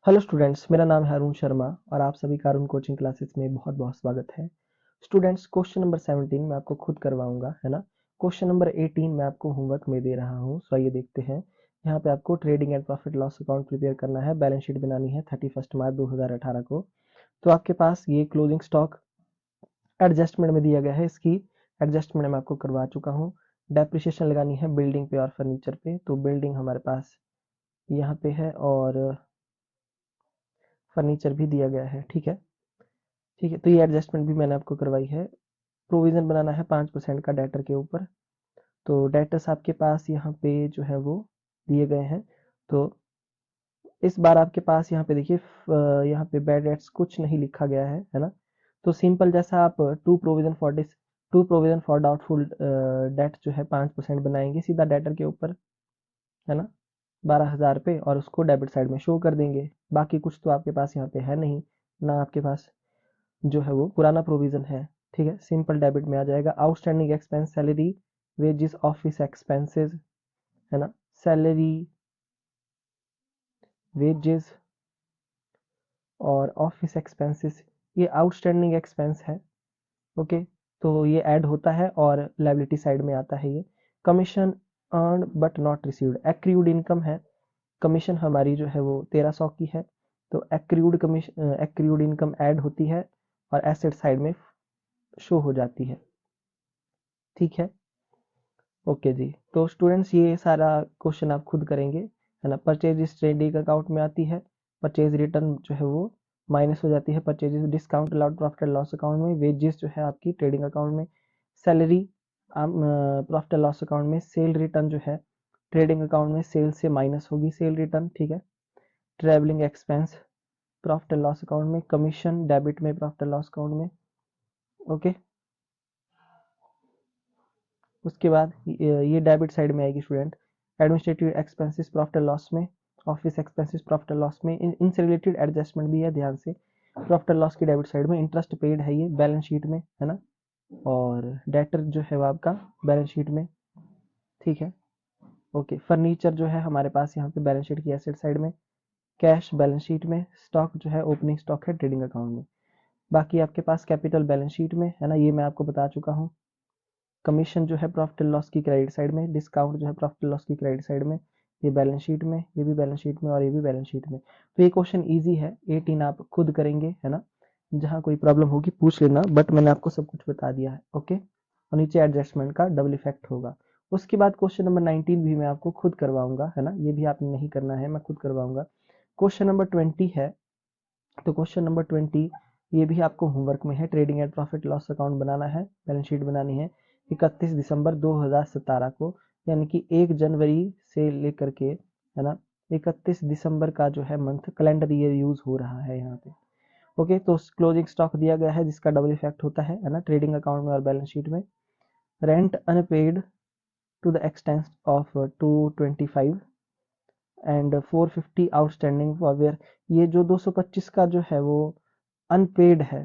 Hello students, मेरा नाम है अरुण शर्मा और आप सभी का अरुण कोचिंग क्लासेस में बहुत बहुत स्वागत है। स्टूडेंट्स, क्वेश्चन नंबर 17 मैं आपको खुद करवाऊंगा, है ना। क्वेश्चन नंबर 18 मैं आपको होमवर्क में दे रहा हूँ। सो आइए देखते हैं। यहाँ पे आपको trading and profit loss account prepare करना है, बैलेंस शीट बनानी है 31 मार्च 2018 को। तो आपके पास ये क्लोजिंग स्टॉक एडजस्टमेंट में दिया गया है, इसकी एडजस्टमेंट मैं आपको करवा चुका हूँ। डेप्रिसिएशन लगानी है बिल्डिंग पे और फर्नीचर पे, तो बिल्डिंग हमारे पास यहाँ पे है और फर्नीचर भी दिया गया है। ठीक है, ठीक है। तो ये एडजस्टमेंट भी मैंने आपको करवाई है। प्रोविजन बनाना है 5% का डेटर के ऊपर। तो डेटर्स आपके पास यहाँ पे जो है वो दिए गए हैं। तो इस बार आपके पास यहाँ पे देखिए, यहाँ पे बैड डेट्स कुछ नहीं लिखा गया है ना। तो सिंपल जैसा आप to provision for doubtful debt जो है 5% बनाएंगे सीधा डेटर के ऊपर, है ना, 12,000 पे, और उसको डेबिट साइड में शो कर देंगे। बाकी कुछ तो आपके पास यहाँ पे है नहीं ना, आपके पास जो है वो पुराना प्रोविजन है। ठीक है, सिंपल डेबिट में आ जाएगा। Outstanding expense salary, wages, office expenses, है ना, सैलरी, वेजेस और ऑफिस एक्सपेंसेस, ये आउटस्टैंडिंग एक्सपेंस है। ओके, तो ये ऐड होता है और लायबिलिटी साइड में आता है ये। Commission earn but not received, accrued income है। कमीशन हमारी जो है वो 1300 की है, तो एक्रूड इनकम ऐड होती है और एसेट साइड में शो हो जाती है। ठीक है, ओके जी। तो स्टूडेंट्स, ये सारा क्वेश्चन आप खुद करेंगे, है ना। परचेज इस ट्रेडिंग अकाउंट में आती है, परचेज रिटर्न जो है वो माइनस हो जाती है purchase discount allowed profit and loss account में। वेजेस जो है आपकी ट्रेडिंग अकाउंट में, salary profit and loss account में, सेल रिटर्न जो है ट्रेडिंग अकाउंट में सेल से माइनस होगी सेल रिटर्न। ठीक है, travelling expense profit and loss account में, कमीशन डेबिट में प्रॉफिट एंड लॉस अकाउंट में। ओके, उसके बाद ये डेबिट साइड में आएगी student. Administrative expenses profit and loss में, office expenses profit and loss में, इनसे रिलेटेड एडजस्टमेंट भी है ध्यान से। प्रॉफिट एंड लॉस की डेबिट साइड में, इंटरेस्ट पेड है ये बैलेंस शीट में, है ना। और डेटर जो है वो आपका बैलेंस शीट में। ठीक है, ओके। फर्नीचर जो है हमारे पास यहाँ पे बैलेंस शीट की एसेट साइड में, कैश बैलेंस शीट में, स्टॉक जो है ओपनिंग स्टॉक है ट्रेडिंग अकाउंट में। बाकी आपके पास कैपिटल बैलेंस शीट में, है ना, ये मैं आपको बता चुका हूँ। कमीशन जो है प्रॉफिट एंड लॉस की क्रेडिट साइड में, डिस्काउंट जो है प्रॉफिट एंड लॉस की क्रेडिट साइड में, ये बैलेंस शीट में, ये भी बैलेंस शीट में और ये भी बैलेंस शीट में। तो ये क्वेश्चन इजी है, 18 आप खुद करेंगे, है ना। जहाँ कोई प्रॉब्लम होगी पूछ लेना, बट मैंने आपको सब कुछ बता दिया है। ओके, और नीचे एडजस्टमेंट का डबल इफेक्ट होगा। उसके बाद क्वेश्चन नंबर 19 भी मैं आपको खुद करवाऊंगा, है ना, ये भी आपने नहीं करना है, मैं खुद करवाऊंगा। क्वेश्चन नंबर 20 है, तो क्वेश्चन नंबर 20 ये भी आपको होमवर्क में है। Trading and profit loss account बनाना है, बैलेंस शीट बनानी है 31 दिसंबर 2017 को, यानी कि 1 जनवरी से लेकर के, है ना, 31 दिसंबर का जो है मंथ कैलेंडर ईयर यूज हो रहा है यहाँ पे। ओके, तो क्लोजिंग स्टॉक दिया गया है जिसका डबल इफेक्ट होता है ना, ट्रेडिंग अकाउंट में और बैलेंस शीट में। Rent unpaid to the extent of 225 and 450 outstanding for where, ये जो 225 का जो है वो अनपेड है,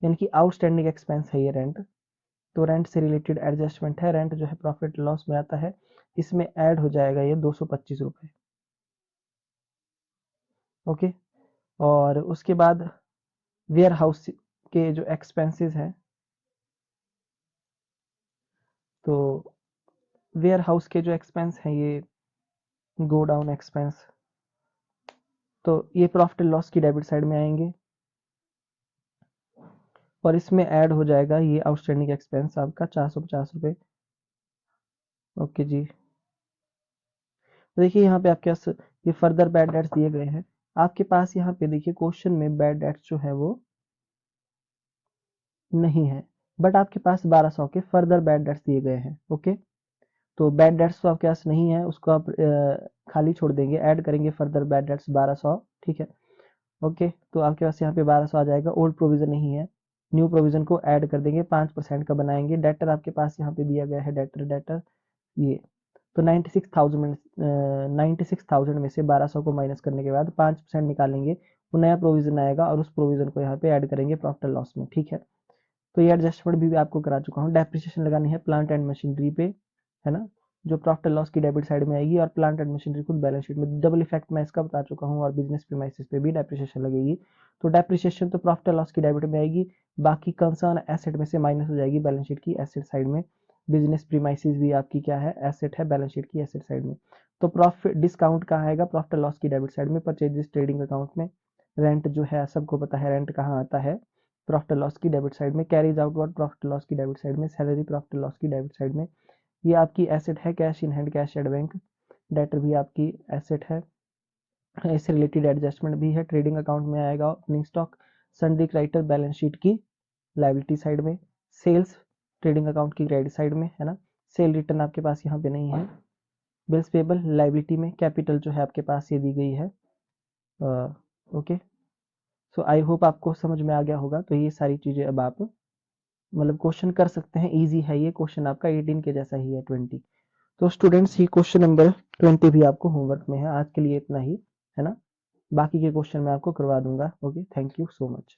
यानी कि आउटस्टैंडिंग एक्सपेंस है ये रेंट। तो रेंट से रिलेटेड एडजस्टमेंट है, रेंट जो है प्रॉफिट लॉस में आता है, इसमें ऐड हो जाएगा ये 225 रुपए। ओके, और उसके बाद वेयर हाउस के जो एक्सपेंसेस हैं, तो वेयर हाउस के जो एक्सपेंस हैं ये गो डाउन एक्सपेंस, तो ये प्रॉफिट लॉस की डेबिट साइड में आएंगे और इसमें ऐड हो जाएगा ये आउटस्टैंडिंग एक्सपेंस आपका 450 रुपये। ओके जी, तो देखिए यहाँ पे आपके पास ये फर्दर बैड डेट्स दिए गए हैं। आपके पास यहाँ पे देखिए क्वेश्चन में बैड डेट्स जो है वो नहीं है, बट आपके पास 1200 के फर्दर बैड डेट्स दिए गए हैं। ओके, तो बैड डेट्स तो आपके पास नहीं है, उसको आप खाली छोड़ देंगे, ऐड करेंगे फर्दर बैड डेट्स 1200। ठीक है, ओके, तो आपके पास यहाँ पे 1200 आ जाएगा। ओल्ड प्रोविजन नहीं है, न्यू प्रोविजन को ऐड कर देंगे, 5% का बनाएंगे। डेटर आपके पास यहाँ पे दिया गया है, डेटर डेटर ये, तो 96,000 में 96,000 में से 1200 को माइनस करने के बाद 5% निकालेंगे, वो नया प्रोविजन आएगा और उस प्रोविजन को यहाँ पे ऐड करेंगे प्रॉफिट एंड लॉस में। ठीक है, तो ये एडजस्टमेंट भी आपको करा चुका हूँ। डेप्रिसिएशन लगानी है प्लांट एंड मशीनरी पे, है ना, जो प्रॉफिट एंड लॉस की डेबिट साइड में आएगी, और प्लांट एंड मशीनरी खुद बैलेंस शीट में। डबल इफेक्ट मैं इसका बता चुका हूँ, और बिजनेस प्रीमाइसेस पे भी डेप्रिसिएशन लगेगी। तो डेप्रिसिएशन तो प्रॉफिट एंड लॉस की डेबिट में आएगी, बाकी कंसर्न एसेट में से माइनस हो जाएगी बैलेंस शीट की एसेट साइड में। बिजनेस प्रीमाइसेस भी आपकी क्या है, एसेट है बैलेंस शीट की एसेट साइड में। तो प्रॉफिट डिस्काउंट कहाँ आएगा, प्रॉफिट एंड लॉस की डेबिट साइड में, परचेजेस ट्रेडिंग अकाउंट में। रेंट जो है सबको पता है रेंट कहाँ आता है, प्रॉफिट एंड लॉस की डेबिट साइड में। Carries outward profit and loss की डेबिट साइड में। सैलरी प्रॉफिट एंड लॉस की डेबिट साइड में। ये आपकी एसेट है, cash in hand, cash at bank. Debtor भी आपकी एसेट है, इससे रिलेटेड एडजस्टमेंट भी है। ट्रेडिंग अकाउंट में आएगा opening stock, sundry creditor balance sheet की लायबिलिटी साइड में। सेल्स ट्रेडिंग अकाउंट की क्रेडिट साइड में है ना। सेल रिटर्न आपके पास यहाँ पे नहीं है। बिल्स पेबल लायबिलिटी में। कैपिटल जो है आपके पास ये दी गई है। ओके, सो आई होप आपको समझ में आ गया होगा। तो ये सारी चीजें अब आप मतलब क्वेश्चन कर सकते हैं, इजी है ये क्वेश्चन आपका, 18 के जैसा ही है 20। तो स्टूडेंट्स ये क्वेश्चन नंबर 20 भी आपको होमवर्क में है। आज के लिए इतना ही है ना, बाकी के क्वेश्चन मैं आपको करवा दूंगा। Okay, thank you so much.